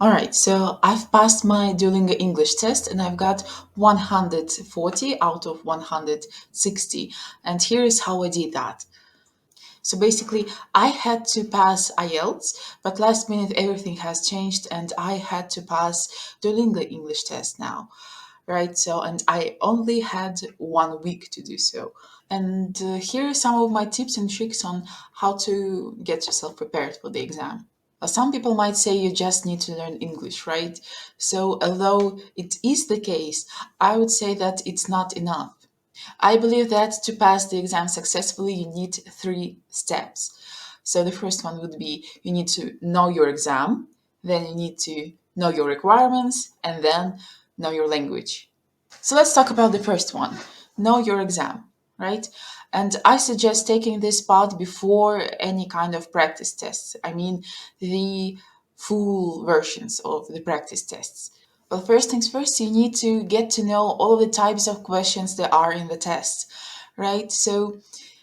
All right, so I've passed my Duolingo English test and I've got 140 out of 160. And here is how I did that. So basically, I had to pass IELTS, but last minute everything has changed and I had to pass Duolingo English test now, right? So, and I only had 1 week to do so. And here are some of my tips and tricks on how to get yourself prepared for the exam. Some people might say you just need to learn English, right? So, although it is the case, I would say that it's not enough. I believe that to pass the exam successfully, you need 3 steps. So, the first one would be you need to know your exam, then you need to know your requirements, and then know your language. So let's talk about the first one. Know your exam, right? And I suggest taking this part before any kind of practice tests. I mean, the full versions of the practice tests. But first things first, you need to get to know all of the types of questions that are in the test, right? So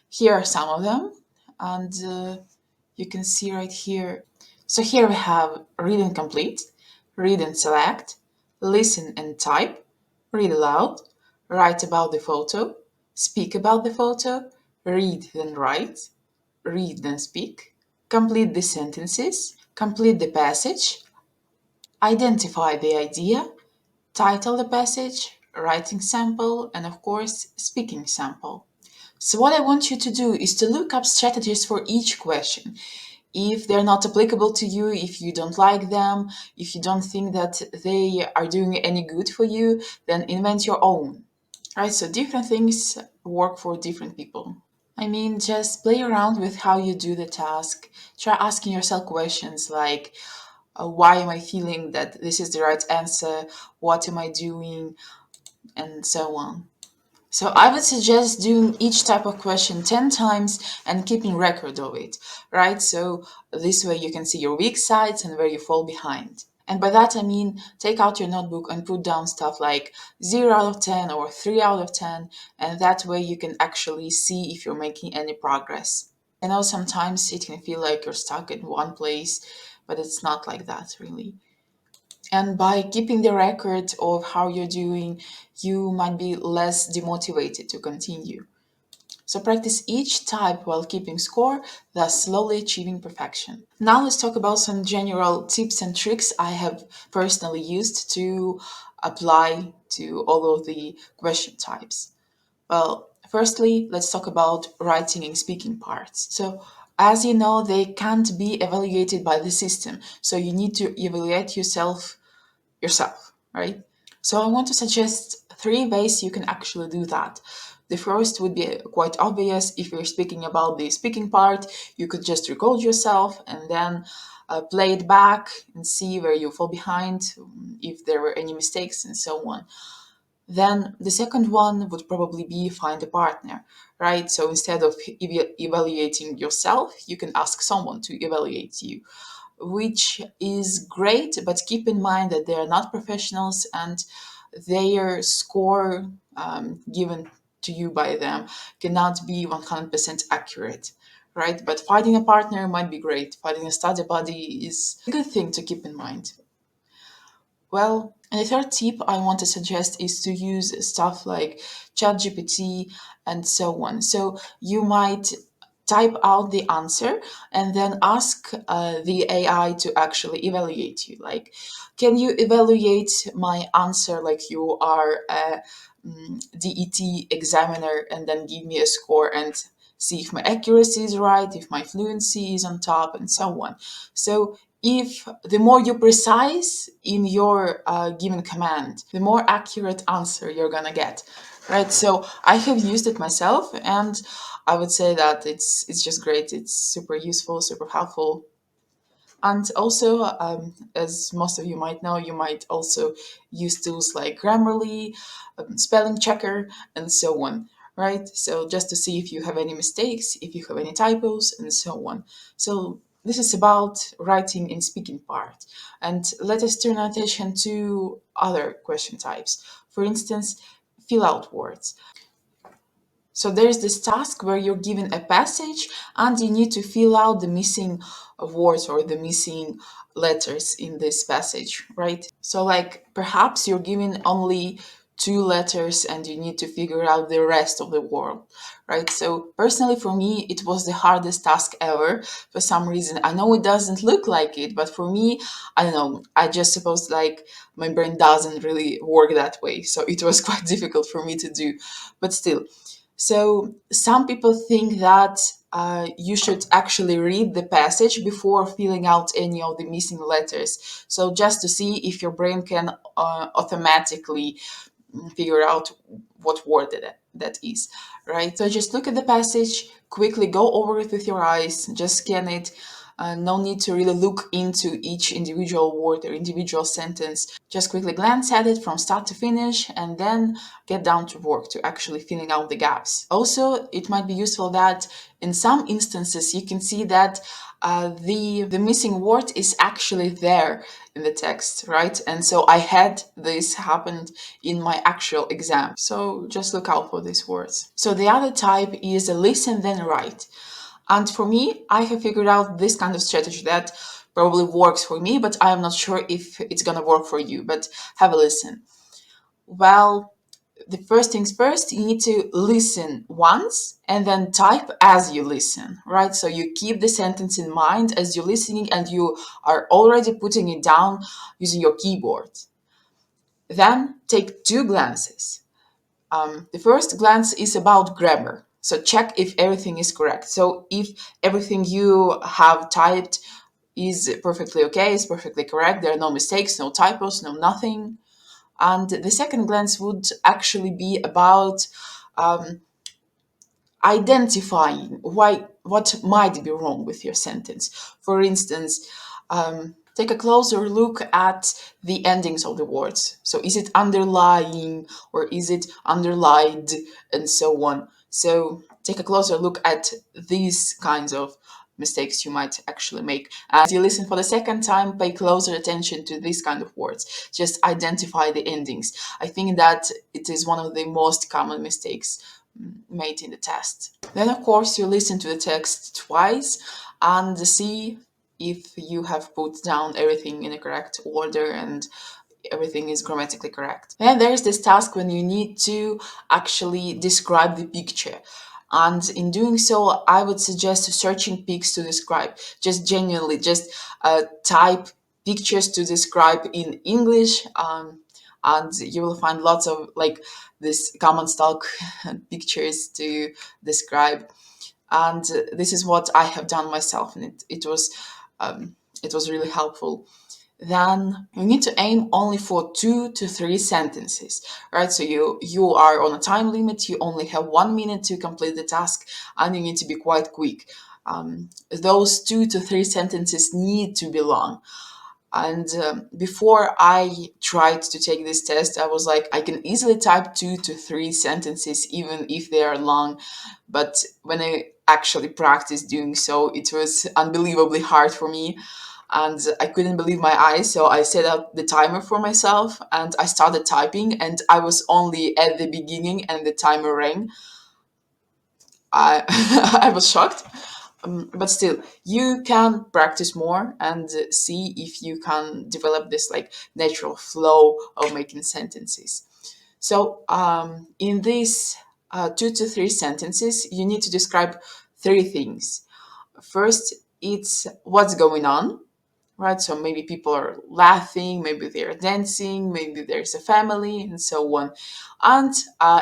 here are some of them, and you can see right here. So here we have read and complete, read and select, listen and type, read aloud, write about the photo, speak about the photo, read then write, read then speak, complete the sentences, complete the passage, identify the idea, title the passage, writing sample, and of course, speaking sample. So what I want you to do is to look up strategies for each question. If they're not applicable to you, if you don't like them, if you don't think that they are doing any good for you, then invent your own. Right? So different things work for different people. I mean, just play around with how you do the task. Try asking yourself questions like, why am I feeling that this is the right answer? What am I doing? And so on. So I would suggest doing each type of question 10 times and keeping record of it, right? So this way you can see your weak sides and where you fall behind. And by that I mean take out your notebook and put down stuff like 0 out of 10 or 3 out of 10, and that way you can actually see if you're making any progress. I know sometimes it can feel like you're stuck in one place, but it's not like that really. And by keeping the record of how you're doing, you might be less demotivated to continue. So practice each type while keeping score, thus slowly achieving perfection. Now let's talk about some general tips and tricks I have personally used to apply to all of the question types. Well, firstly, let's talk about writing and speaking parts. So, as you know, they can't be evaluated by the system. So you need to evaluate yourself, right? So I want to suggest 3 ways you can actually do that. The first would be quite obvious. If you're speaking about the speaking part, you could just record yourself and then play it back and see where you fall behind, if there were any mistakes, and so on. Then the second one would probably be find a partner, right? So instead of evaluating yourself, you can ask someone to evaluate you, which is great, but keep in mind that they are not professionals and their score given to you by them cannot be 100% accurate, right? But finding a partner might be great. Finding a study buddy is a good thing to keep in mind. Well, and the third tip I want to suggest is to use stuff like ChatGPT and so on. So you might type out the answer and then ask the AI to actually evaluate you. Like, can you evaluate my answer like you are a DET examiner and then give me a score and see if my accuracy is right, if my fluency is on top, and so on. So if the more you precise in your given command, the more accurate answer you're gonna get, right? So I have used it myself, and I would say that it's just great. It's super useful, super helpful. And also, as most of you might know, you might also use tools like Grammarly, spelling checker, and so on, right? So just to see if you have any mistakes, if you have any typos, and so on. So this is about writing and speaking part. And let us turn our attention to other question types. For instance, fill out words. So there's this task where you're given a passage and you need to fill out the missing words or the missing letters in this passage, right? So, like, perhaps you're given only two letters and you need to figure out the rest of the word, right? So, personally, for me, it was the hardest task ever for some reason. I know it doesn't look like it, but for me, I don't know, I just suppose like my brain doesn't really work that way. So, it was quite difficult for me to do, but still. So some people think that you should actually read the passage before filling out any of the missing letters. So just to see if your brain can automatically figure out what word that is, right? So just look at the passage, quickly go over it with your eyes, just scan it. No need to really look into each individual word or individual sentence. Just quickly glance at it from start to finish and then get down to work to actually filling out the gaps. Also, it might be useful that in some instances you can see that the missing word is actually there in the text, right? And so I had this happened in my actual exam. So just look out for these words. So the other type is a listen then write. And for me, I have figured out this kind of strategy that probably works for me, but I am not sure if it's gonna work for you. But have a listen. Well, the first things first, you need to listen once and then type as you listen, right? So you keep the sentence in mind as you're listening and you are already putting it down using your keyboard. Then take two glances. The first glance is about grammar. So check if everything is correct. So if everything you have typed is perfectly okay, is perfectly correct, there are no mistakes, no typos, no nothing. And the second glance would actually be about um, identifying what might be wrong with your sentence. For instance, take a closer look at the endings of the words. So is it underlying or is it underlined and so on. So take a closer look at these kinds of mistakes you might actually make. As you listen for the second time, pay closer attention to these kind of words. Just identify the endings. I think that it is one of the most common mistakes made in the test. Then, of course, you listen to the text twice and see if you have put down everything in the correct order and everything is grammatically correct. Then there's this task when you need to actually describe the picture. And in doing so, I would suggest searching pics to describe. Just genuinely, just type pictures to describe in English, and you will find lots of like this common stock pictures to describe. And this is what I have done myself, and it was really helpful. Then you need to aim only for 2 to 3 sentences, right? So you are on a time limit. You only have 1 minute to complete the task, and you need to be quite quick. Those 2 to 3 sentences need to be long. And before I tried to take this test, I was like, I can easily type 2 to 3 sentences, even if they are long. But when I actually practiced doing so, it was unbelievably hard for me. And I couldn't believe my eyes. So I set up the timer for myself and I started typing. And I was only at the beginning and the timer rang. I, I was shocked. But still, you can practice more and see if you can develop this like natural flow of making sentences. So in these 2 to 3 sentences, you need to describe 3 things. First, it's what's going on, right? So maybe people are laughing, maybe they're dancing, maybe there's a family, and so on. And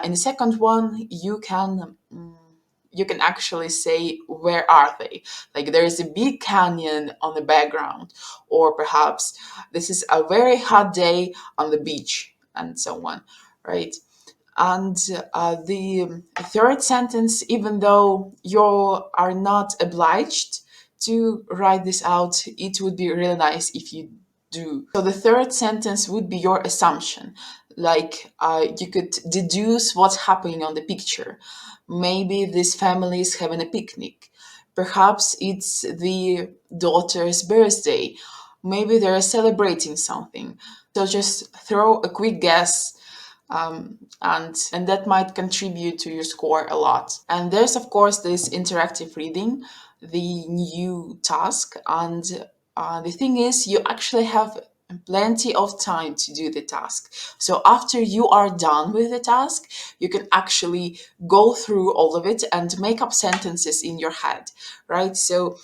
in the second one, you can actually say where are they? Like there is a big canyon on the background, or perhaps this is a very hot day on the beach, and so on, right? And the third sentence, even though you are not obliged to write this out, it would be really nice if you do. So the third sentence would be your assumption. Like you could deduce what's happening on the picture. Maybe this family is having a picnic. Perhaps it's the daughter's birthday. Maybe they're celebrating something. So just throw a quick guess, and that might contribute to your score a lot. And there's of course this interactive reading. the new task. And the thing is, you actually have plenty of time to do the task. So after you are done with the task, you can actually go through all of it and make up sentences in your head, right? So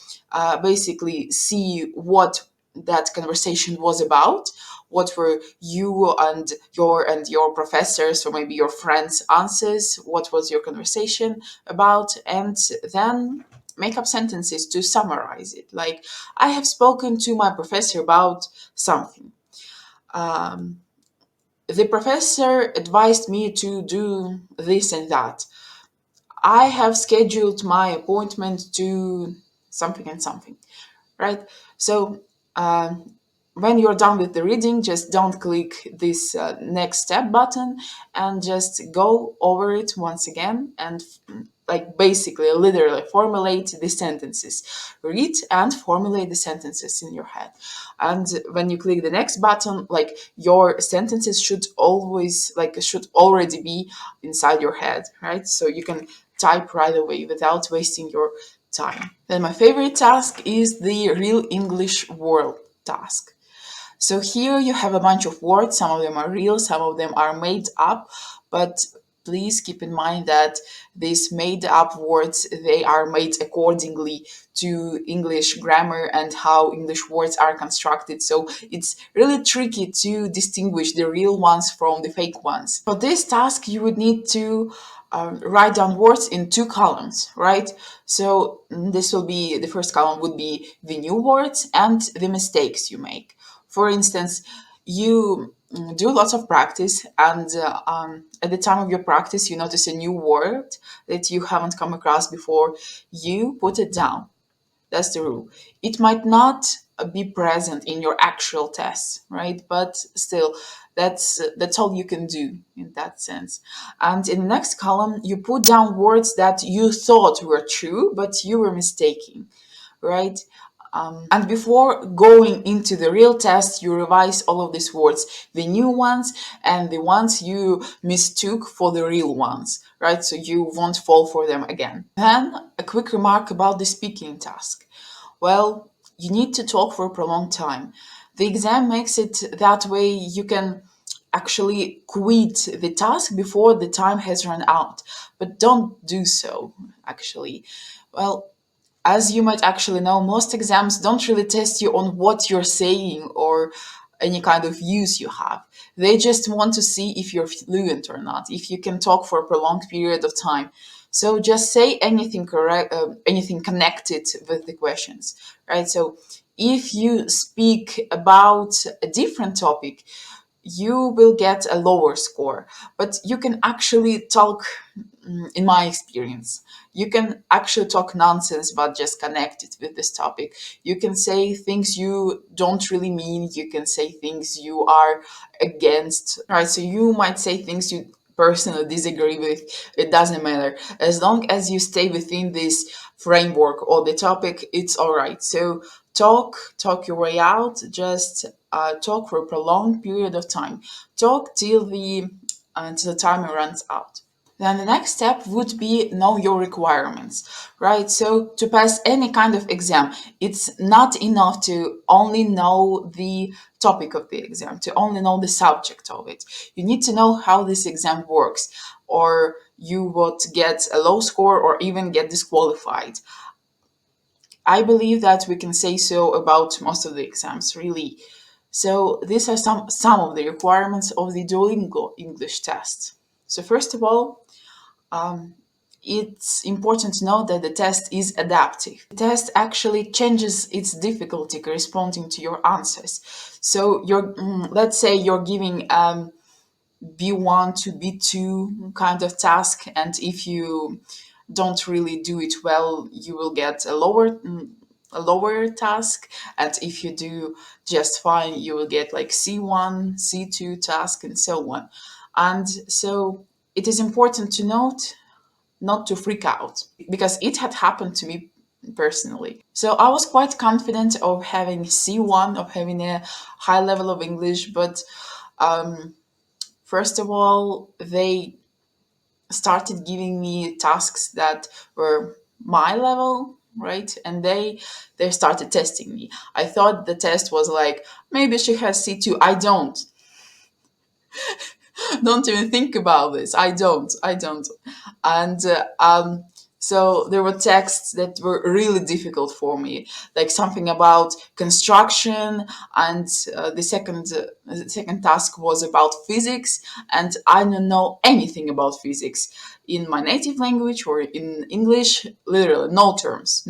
basically see what that conversation was about, what were you and your professors or maybe your friends answers, what was your conversation about, and then make up sentences to summarize it. Like, I have spoken to my professor about something. um, the professor advised me to do this and that. I have scheduled my appointment to something and something, right? So when you're done with the reading, just don't click this next step button and just go over it once again and like basically literally formulate the sentences. Read and formulate the sentences in your head. And when you click the next button, like your sentences should always like should already be inside your head, right? So you can type right away without wasting your time. Then my favorite task is the Real English World task. So here you have a bunch of words. Some of them are real, some of them are made up, but please keep in mind that these made up words, they are made accordingly to English grammar and how English words are constructed. So it's really tricky to distinguish the real ones from the fake ones. For this task, you would need to write down words in two columns, right? So this will be the first column would be the new words and the mistakes you make. For instance, you do lots of practice, and at the time of your practice, you notice a new word that you haven't come across before. You put it down. That's the rule. It might not be present in your actual test, right? But still, that's all you can do in that sense. And in the next column, you put down words that you thought were true, but you were mistaken, right? And before going into the real test, you revise all of these words, the new ones and the ones you mistook for the real ones, right? So you won't fall for them again. Then a quick remark about the speaking task. Well, you need to talk for a prolonged time. The exam makes it that way you can actually quit the task before the time has run out, but don't do so, actually. Well, as you might actually know, most exams don't really test you on what you're saying or any kind of use you have. They just want to see if you're fluent or not, if you can talk for a prolonged period of time. So just say anything correct, anything connected with the questions, right? So if you speak about a different topic, you will get a lower score. But you can actually talk, in my experience, you can actually talk nonsense but just connect it with this topic. You can say things you don't really mean. You can say things you are against, right? So you might say things you personally disagree with. It doesn't matter. As long as you stay within this framework or the topic, it's all right. So talk your way out. Just talk for a prolonged period of time. Talk till the timer runs out. Then the next step would be know your requirements, right? So to pass any kind of exam, it's not enough to only know the topic of the exam, to only know the subject of it. You need to know how this exam works, or you would get a low score or even get disqualified. I believe that we can say so about most of the exams, really. So these are some of the requirements of the Duolingo English test. So first of all, it's important to know that the test is adaptive. The test actually changes its difficulty corresponding to your answers. So let's say you're giving B1 to B2 kind of task, and if you don't really do it well, you will get a lower task, and if you do just fine, you will get like C1, C2 task, and so on. And so it is important to note not to freak out because it had happened to me personally. So I was quite confident of having C1, of having a high level of English, but first of all, they started giving me tasks that were my level, right? And they started testing me. I thought the test was like, maybe she has C2. I don't even think about this. I don't. And so there were texts that were really difficult for me, like something about construction, and the second task was about physics, and I don't know anything about physics in my native language or in English. Literally, no terms,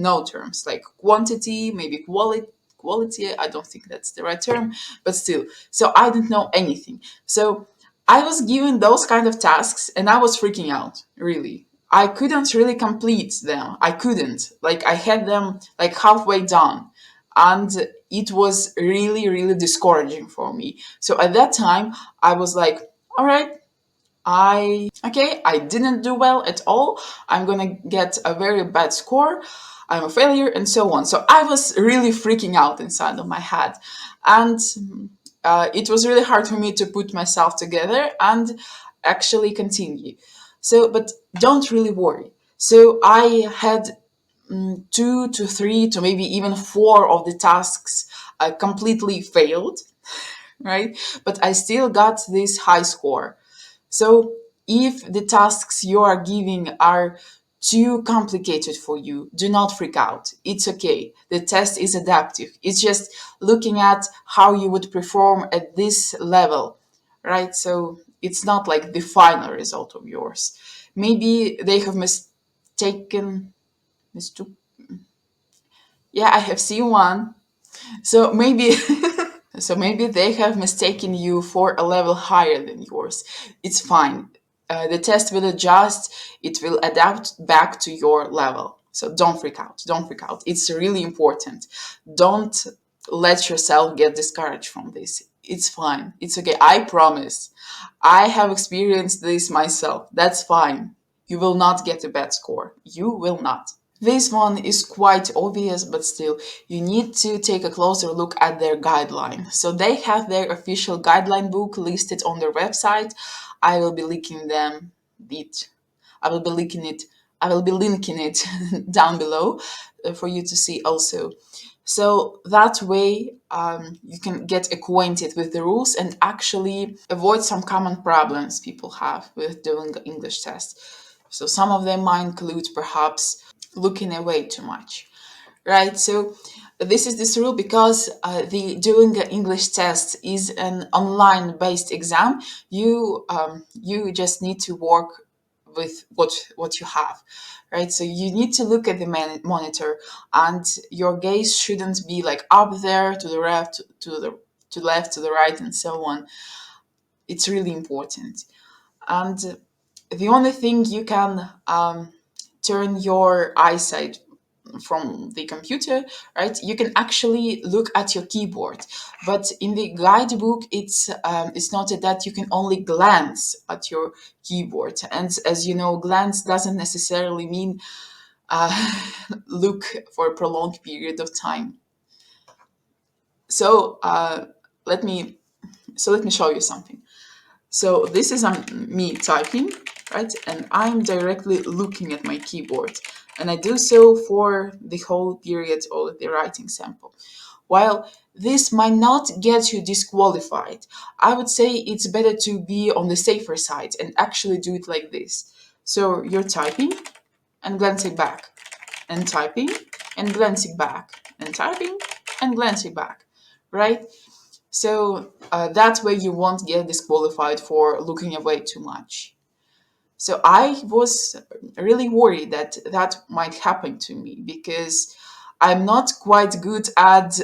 like quantity, maybe quality. I don't think that's the right term, but still. So I didn't know anything. So I was given those kind of tasks and I was freaking out, really. I couldn't really complete them. I couldn't. Like, I had them like halfway done. And it was really, really discouraging for me. So at that time, I was like, all right, I didn't do well at all. I'm gonna get a very bad score. I'm a failure, and so on. So I was really freaking out inside of my head. And it was really hard for me to put myself together and actually continue. So, but don't really worry. So I had two to three to maybe even four of the tasks completely failed, right? But I still got this high score. So if the tasks you are giving are too complicated for you, do not freak out. It's okay. The test is adaptive. It's just looking at how you would perform at this level, right? So it's not like the final result of yours. Maybe they have mistook. Yeah, I have seen one. So maybe So maybe they have mistaken you for a level higher than yours. It's fine. The test will adjust, it will adapt back to your level. So don't freak out. Don't freak out. It's really important. Don't let yourself get discouraged from this. It's fine. It's okay. I promise. I have experienced this myself. That's fine. You will not get a bad score. You will not. This one is quite obvious, but still, you need to take a closer look at their guideline. So they have their official guideline book listed on their website. I will be linking them it. I will be linking it. I will be linking it down below for you to see also. So that way you can get acquainted with the rules and actually avoid some common problems people have with doing the English test. So some of them might include perhaps looking away too much, right? So this is this rule because the doing the English test is an online based exam. You just need to work with what you have, right? So you need to look at the monitor, and your gaze shouldn't be like up there to the left, to the left, to the right, and so on. It's really important. And the only thing you can turn your eyesight from the computer, right? You can actually look at your keyboard, but in the guidebook, it's noted that you can only glance at your keyboard. And as you know, glance doesn't necessarily mean look for a prolonged period of time. So let me let me show you something. So this is me typing, right? And I'm directly looking at my keyboard. And I do so for the whole period of the writing sample. While this might not get you disqualified, I would say it's better to be on the safer side and actually do it like this. So you're typing and glancing back, and typing and glancing back, and typing and glancing back, right? So that way you won't get disqualified for looking away too much. So I was really worried that that might happen to me because I'm not quite good at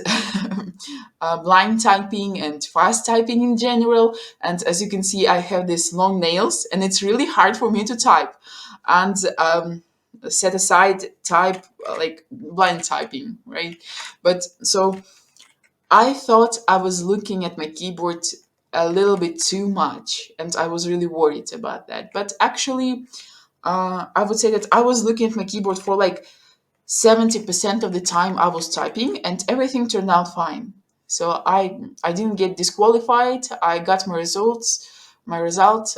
blind typing and fast typing in general. And as you can see, I have these long nails and it's really hard for me to type. And set aside type like blind typing, right? But so I thought I was looking at my keyboard a little bit too much, and I was really worried about that. But actually, I would say that I was looking at my keyboard for like 70% of the time I was typing, and everything turned out fine. So I didn't get disqualified. I got my results, my result.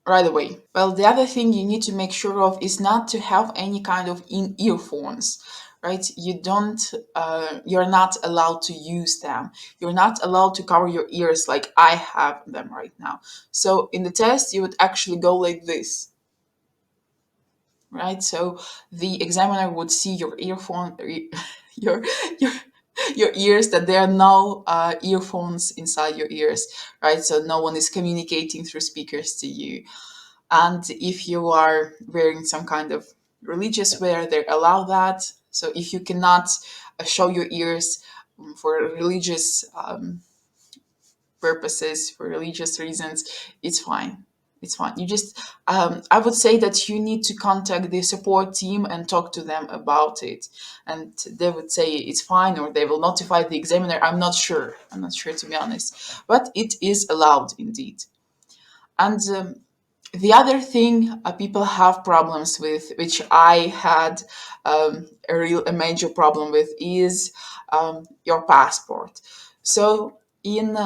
right away. Well, the other thing you need to make sure of is not to have any kind of in earphones, right? You're not allowed to use them. You're not allowed to cover your ears like I have them right now. So in the test, you would actually go like this, right? So the examiner would see your earphone, your your your ears, that there are no earphones inside your ears, right? So no one is communicating through speakers to you. And if you are wearing some kind of religious wear, they allow that. So if you cannot show your ears for religious purposes, for religious reasons, it's fine. It's fine. You just, I would say that you need to contact the support team and talk to them about it. And they would say it's fine, or they will notify the examiner. I'm not sure. I'm not sure, to be honest. But it is allowed indeed. And the other thing people have problems with, which I had a major problem with, is your passport. So in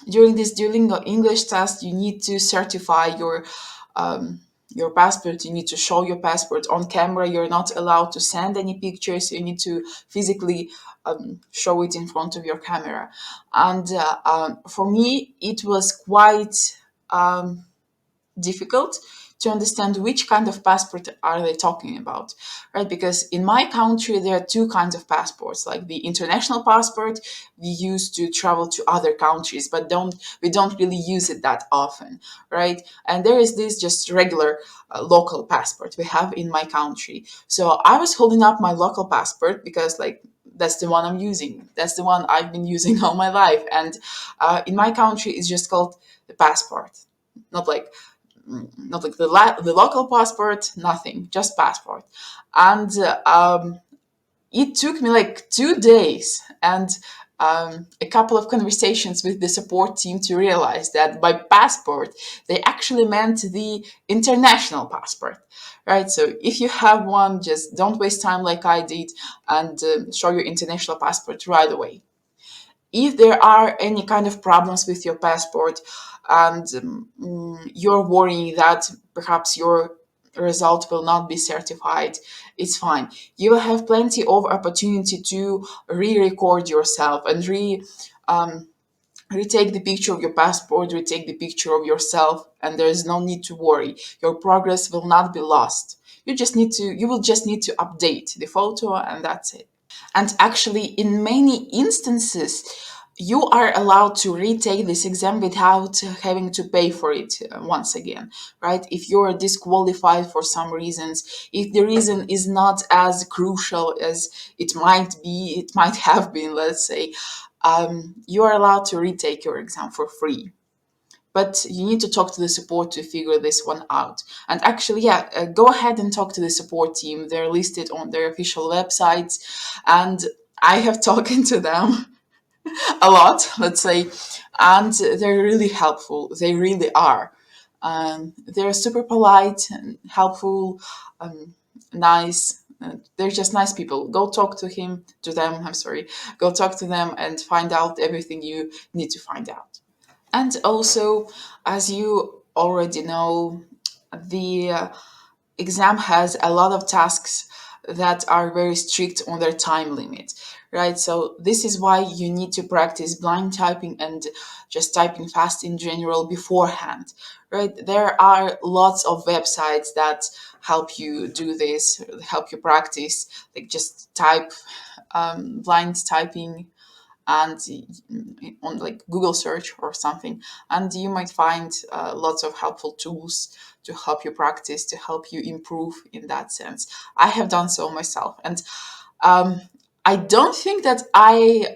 during this Duolingo English test, you need to certify your passport. You need to show your passport on camera. You're not allowed to send any pictures. You need to physically show it in front of your camera. And for me, it was quite difficult to understand which kind of passport are they talking about, right? Because in my country there are two kinds of passports, like the international passport we use to travel to other countries, but don't really use it that often, right? And there is this just regular local passport we have in my country. So I was holding up my local passport because, like, that's the one I'm using. That's the one I've been using all my life. And in my country, it's just called the passport, not like the local passport, nothing, just passport. And it took me like 2 days and a couple of conversations with the support team to realize that by passport they actually meant the international passport, right? So if you have one, just don't waste time like I did, and show your international passport right away. If there are any kind of problems with your passport and you're worrying that perhaps your result will not be certified, it's fine. You will have plenty of opportunity to re-record yourself and retake the picture of your passport, retake the picture of yourself, and there is no need to worry. Your progress will not be lost. You will just need to update the photo, and that's it. And actually, in many instances, you are allowed to retake this exam without having to pay for it once again, right? If you're disqualified for some reasons, if the reason is not as crucial as it might be, it might have been, let's say, you are allowed to retake your exam for free. But you need to talk to the support to figure this one out. And actually, yeah, go ahead and talk to the support team. They're listed on their official websites. And I have talked to them a lot, let's say, and they're really helpful. They really are. They're super polite and helpful, nice. They're just nice people. Go talk to them. I'm sorry. Go talk to them and find out everything you need to find out. And also, as you already know, the exam has a lot of tasks that are very strict on their time limit, right? So this is why you need to practice blind typing and just typing fast in general beforehand, right? There are lots of websites that help you do this, help you practice, like just type blind typing and on like Google search or something, and you might find lots of helpful tools to help you practice, to help you improve in that sense. I have done so myself, and um, I don't think that I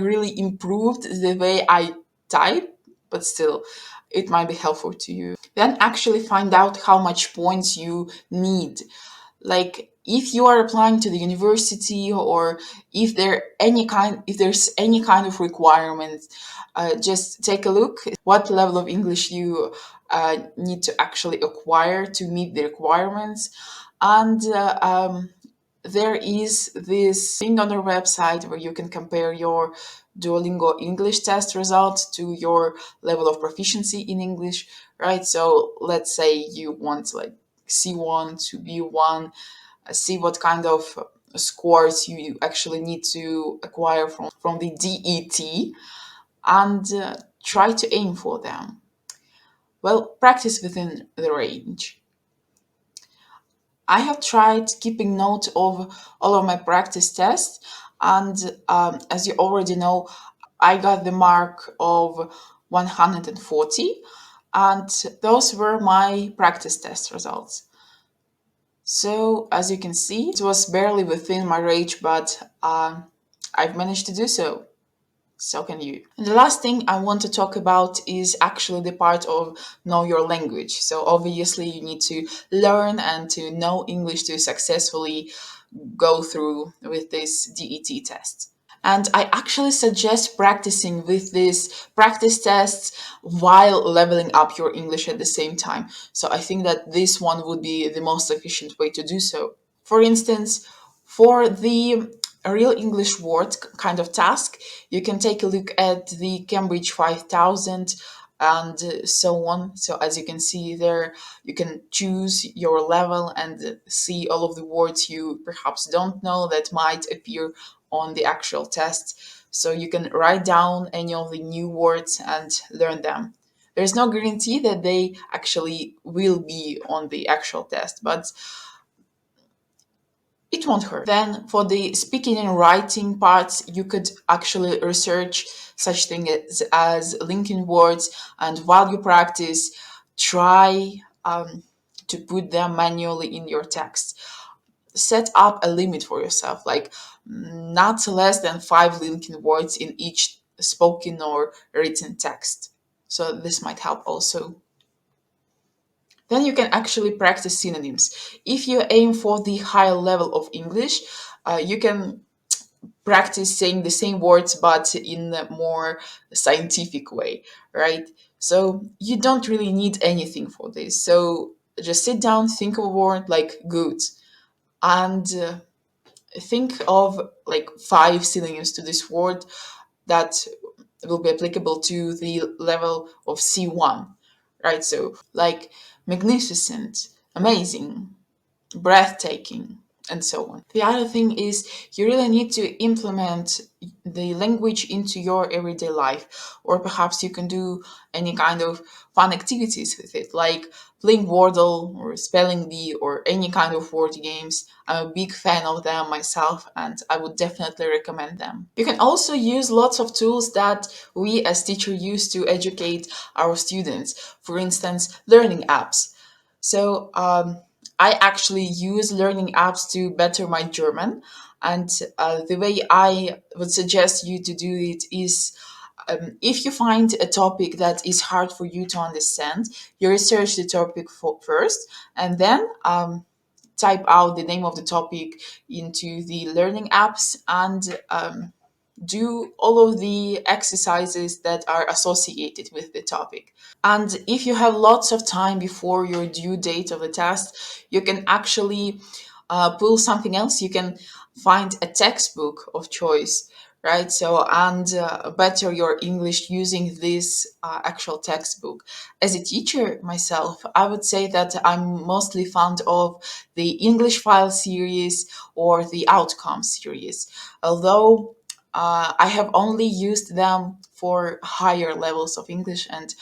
really improved the way I type, but still, it might be helpful to you. Then actually find out how much points you need, like if you are applying to the university, or if there's any kind of requirement, just take a look what level of English you need to actually acquire to meet the requirements. And there is this thing on their website where you can compare your Duolingo English test results to your level of proficiency in English, right? So let's say you want like C1 to B1, see what kind of scores you actually need to acquire from the DET, and try to aim for them. Well, practice within the range. I have tried keeping note of all of my practice tests, and as you already know, I got the mark of 140, and those were my practice test results. So, as you can see, it was barely within my range, but I've managed to do so. So can you. And the last thing I want to talk about is actually the part of know your language. So obviously you need to learn and to know English to successfully go through with this DET test. And I actually suggest practicing with these practice tests while leveling up your English at the same time. So I think that this one would be the most efficient way to do so. For instance, for the real English word kind of task, you can take a look at the Cambridge 5000 and so on. So as you can see there, you can choose your level and see all of the words you perhaps don't know that might appear on the actual test. So you can write down any of the new words and learn them. There's no guarantee that they actually will be on the actual test, but it won't hurt. Then for the speaking and writing parts, you could actually research such things as linking words, and while you practice, try to put them manually in your text. Set up a limit for yourself, like not less than 5 linking words in each spoken or written text. So this might help also. Then you can actually practice synonyms. If you aim for the higher level of English, you can practice saying the same words but in a more scientific way, right? So you don't really need anything for this. So just sit down, think of a word like good, and think of like 5 synonyms to this word that will be applicable to the level of C1, right? So, like magnificent, amazing, breathtaking, and so on. The other thing is you really need to implement the language into your everyday life, or perhaps you can do any kind of fun activities with it, like playing Wordle or Spelling Bee or any kind of word games. I'm a big fan of them myself, and I would definitely recommend them. You can also use lots of tools that we as teachers use to educate our students. For instance, learning apps. So I actually use learning apps to better my German. And the way I would suggest you to do it is if you find a topic that is hard for you to understand, you research the topic first and then type out the name of the topic into the learning apps and do all of the exercises that are associated with the topic. And if you have lots of time before your due date of the test, you can actually pull something else. You can find a textbook of choice, right? So, and better your English using this actual textbook. As a teacher myself, I would say that I'm mostly fond of the English file series or the outcome series, although I have only used them for higher levels of English, and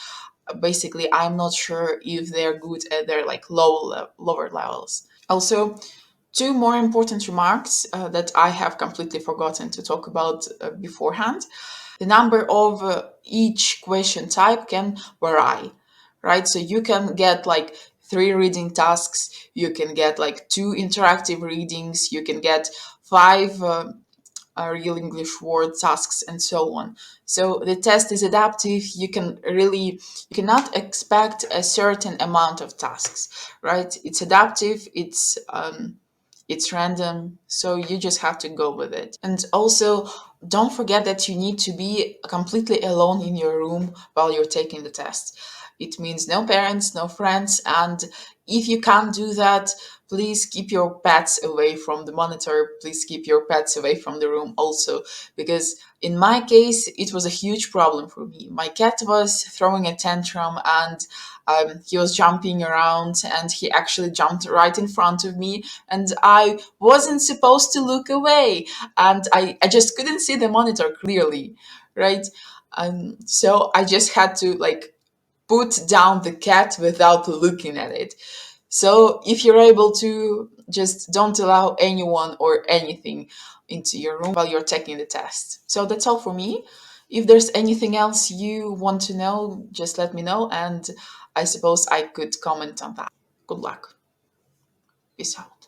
basically I'm not sure if they're good at their like lower levels. Also, two more important remarks that I have completely forgotten to talk about beforehand. The number of each question type can vary, right? So you can get like 3 reading tasks, you can get like 2 interactive readings, you can get 5 real English word tasks, and so on. So the test is adaptive. You cannot expect a certain amount of tasks, right? It's adaptive. It's random, so you just have to go with it. And also, don't forget that you need to be completely alone in your room while you're taking the test. It means no parents, no friends, and if you can't do that, please keep your pets away from the monitor. Please keep your pets away from the room also, because in my case, it was a huge problem for me. My cat was throwing a tantrum, and he was jumping around, and he actually jumped right in front of me, and I wasn't supposed to look away, and I just couldn't see the monitor clearly, right? So I just had to like put down the cat without looking at it. So if you're able to, just don't allow anyone or anything into your room while you're taking the test. So that's all for me. If there's anything else you want to know, just let me know, and I suppose I could comment on that. Good luck. Peace out.